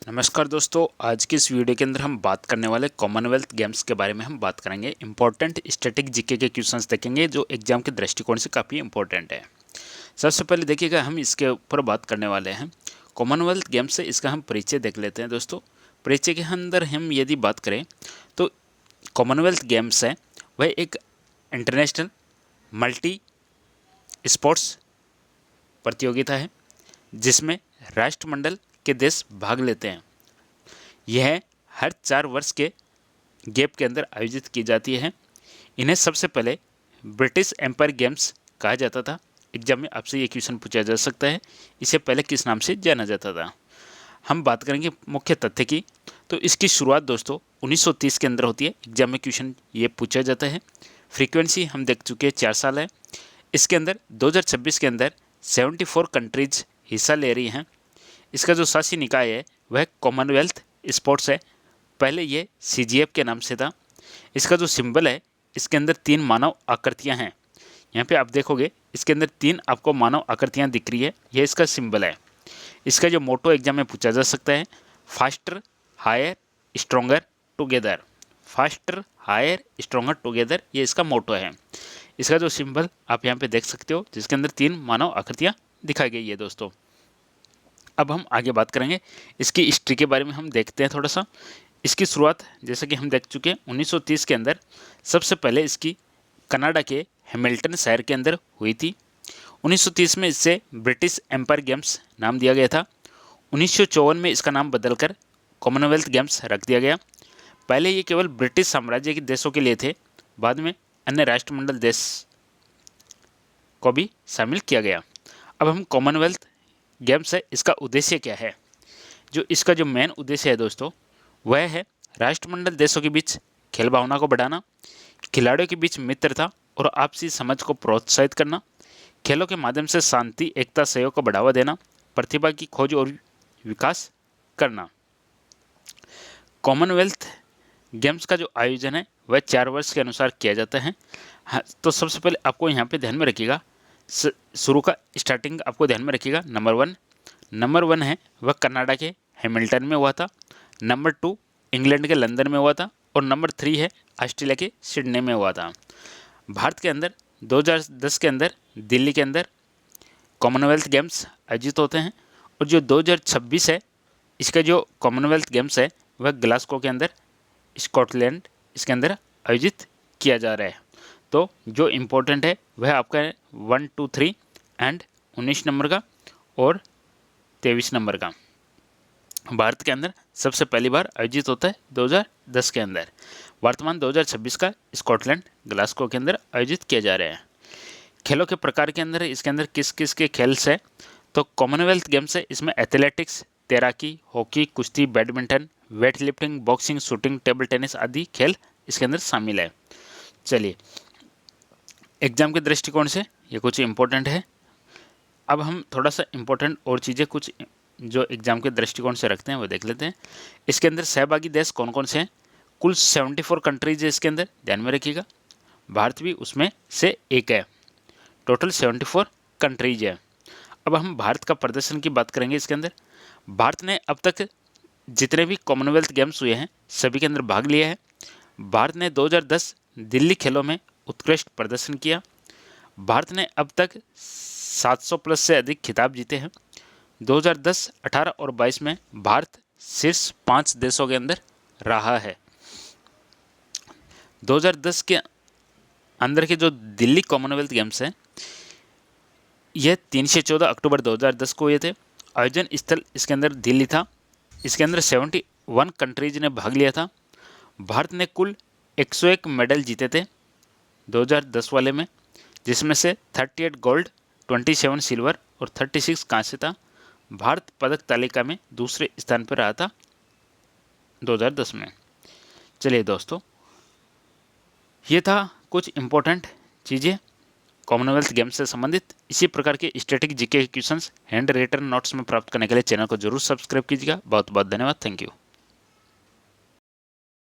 नमस्कार दोस्तों, आज की इस वीडियो के अंदर हम बात करने वाले कॉमनवेल्थ गेम्स के बारे में हम बात करेंगे। इंपॉर्टेंट स्टैटिक जीके के क्वेश्चंस देखेंगे जो एग्जाम के दृष्टिकोण से काफ़ी इंपॉर्टेंट है। सबसे पहले देखिएगा, हम इसके ऊपर बात करने वाले हैं कॉमनवेल्थ गेम्स से। इसका हम परिचय देख लेते हैं दोस्तों। परिचय के अंदर हम यदि बात करें तो कॉमनवेल्थ गेम्स है वह एक इंटरनेशनल मल्टी स्पोर्ट्स प्रतियोगिता है जिसमें राष्ट्रमंडल के देश भाग लेते हैं। यह हर 4 वर्ष के गैप के अंदर आयोजित की जाती है। इन्हें सबसे पहले ब्रिटिश एम्पायर गेम्स कहा जाता था। एग्जाम में आपसे ये क्वेश्चन पूछा जा सकता है, इसे पहले किस नाम से जाना जाता था। हम बात करेंगे मुख्य तथ्य की, तो इसकी शुरुआत दोस्तों 1930 के अंदर होती है। एग्जाम में क्वेश्चन ये पूछा जाता है। फ्रीक्वेंसी हम देख चुके हैं 4 साल है। इसके अंदर 2026 के अंदर 74 कंट्रीज हिस्सा ले रही हैं। इसका जो शासी निकाय है वह कॉमनवेल्थ स्पोर्ट्स है। पहले ये CGF के नाम से था। इसका जो सिंबल है, इसके अंदर 3 मानव आकृतियां हैं। यहाँ पे आप देखोगे इसके अंदर 3 आपको मानव आकृतियां दिख रही है, यह इसका सिंबल है। इसका जो मोटो एग्जाम में पूछा जा सकता है, faster higher stronger together. Faster higher stronger together, ये इसका मोटो है। इसका जो सिंबल आप यहाँ पे देख सकते हो, जिसके अंदर 3 मानव आकृतियां दिखाई गई है दोस्तों। अब हम आगे बात करेंगे इसकी हिस्ट्री के बारे में। हम देखते हैं थोड़ा सा। इसकी शुरुआत जैसे कि हम देख चुके हैं 1930 के अंदर। सबसे पहले इसकी कनाडा के हैमिल्टन शहर के अंदर हुई थी। 1930 में इससे ब्रिटिश एम्पायर गेम्स नाम दिया गया था। 1954 में इसका नाम बदलकर कॉमनवेल्थ गेम्स रख दिया गया। पहले ये केवल ब्रिटिश साम्राज्य के देशों के लिए थे, बाद में अन्य राष्ट्रमंडल देश को भी शामिल किया गया। अब हम कॉमनवेल्थ गेम्स है, इसका उद्देश्य क्या है। इसका जो मेन उद्देश्य है दोस्तों, वह है राष्ट्रमंडल देशों के बीच खेल भावना को बढ़ाना, खिलाड़ियों के बीच मित्रता और आपसी समझ को प्रोत्साहित करना, खेलों के माध्यम से शांति, एकता, सहयोग को बढ़ावा देना, प्रतिभा की खोज और विकास करना। कॉमनवेल्थ गेम्स का जो आयोजन है वह 4 वर्ष के अनुसार किया जाता है। हाँ, तो सबसे पहले आपको यहाँ पे ध्यान में रखिएगा, शुरू का स्टार्टिंग आपको ध्यान में रखिएगा। नंबर वन है वह कनाडा के हैमिल्टन में हुआ था। नंबर 2 इंग्लैंड के लंदन में हुआ था। और नंबर 3 है ऑस्ट्रेलिया के सिडनी में हुआ था। भारत के अंदर 2010 के अंदर दिल्ली के अंदर कॉमनवेल्थ गेम्स आयोजित होते हैं। और जो 2026 है, इसका जो कॉमनवेल्थ गेम्स है वह ग्लासगो के अंदर स्कॉटलैंड इसके अंदर आयोजित किया जा रहा है। तो जो इम्पोर्टेंट है वह आपका 1, 2, 3 एंड 19 नंबर का और 23 नंबर का भारत के अंदर सबसे पहली बार आयोजित होता है 2010 के अंदर। वर्तमान 2026 का स्कॉटलैंड ग्लासगो के अंदर आयोजित किया जा रहा है। खेलों के प्रकार के अंदर इसके अंदर किस किस के खेल्स है, तो कॉमनवेल्थ गेम्स है इसमें एथलेटिक्स, तैराकी, हॉकी, कुश्ती, badminton, weight lifting, boxing, shooting, table tennis आदि खेल इसके अंदर शामिल है। चलिए, एग्जाम के दृष्टिकोण से ये कुछ इम्पोर्टेंट है। अब हम थोड़ा सा इम्पोर्टेंट और चीज़ें कुछ जो एग्जाम के दृष्टिकोण से रखते हैं वो देख लेते हैं। इसके अंदर सहभागी देश कौन कौन से हैं। कुल 74 कंट्रीज है इसके अंदर, ध्यान में रखिएगा। भारत भी उसमें से एक है। टोटल 74 कंट्रीज है। अब हम भारत का प्रदर्शन की बात करेंगे। इसके अंदर भारत ने अब तक जितने भी कॉमनवेल्थ गेम्स हुए हैं सभी के अंदर भाग लिया है। भारत ने 2010 दिल्ली खेलों में उत्कृष्ट प्रदर्शन किया। भारत ने अब तक 700 प्लस से अधिक खिताब जीते हैं। 2010, 18 और 22 में भारत शीर्ष 5 देशों के अंदर रहा है। 2010 के अंदर के जो दिल्ली कॉमनवेल्थ गेम्स हैं, यह 3 से 14 अक्टूबर 2010 को हुए थे। आयोजन स्थल इसके अंदर दिल्ली था। इसके अंदर 71 कंट्रीज ने भाग लिया था। भारत ने कुल 101 मेडल जीते थे 2010 वाले में, जिसमें से 38 गोल्ड, 27 सिल्वर और 36 कांस्य था। भारत पदक तालिका में दूसरे स्थान पर रहा था 2010 में। चलिए दोस्तों, ये था कुछ इम्पोर्टेंट चीज़ें कॉमनवेल्थ गेम्स से संबंधित। इसी प्रकार के static GK questions handwritten notes में प्राप्त करने के लिए चैनल को जरूर सब्सक्राइब कीजिएगा। बहुत बहुत धन्यवाद। Thank you.